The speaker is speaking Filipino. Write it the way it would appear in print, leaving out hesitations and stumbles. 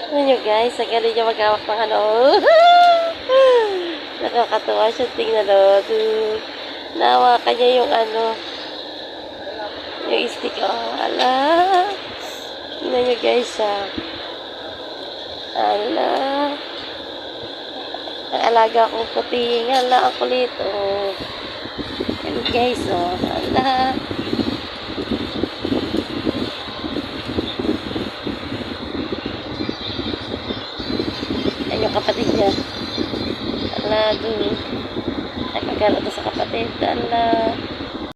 Ano nyo guys, ang galing niya mag-awak ng ano. Nakakatuwa siya, tingnan o. Nahawakan niya yung ano, yung stick. Oh, ala. Tingnan nyo guys ah. Ala. Ang alaga kong puting. Ala, ang kulit. Oh. Yan guys oh. Ala. Yan yung kapatid niya. Ala, doon. Nagkagala to sa kapatid. Ala.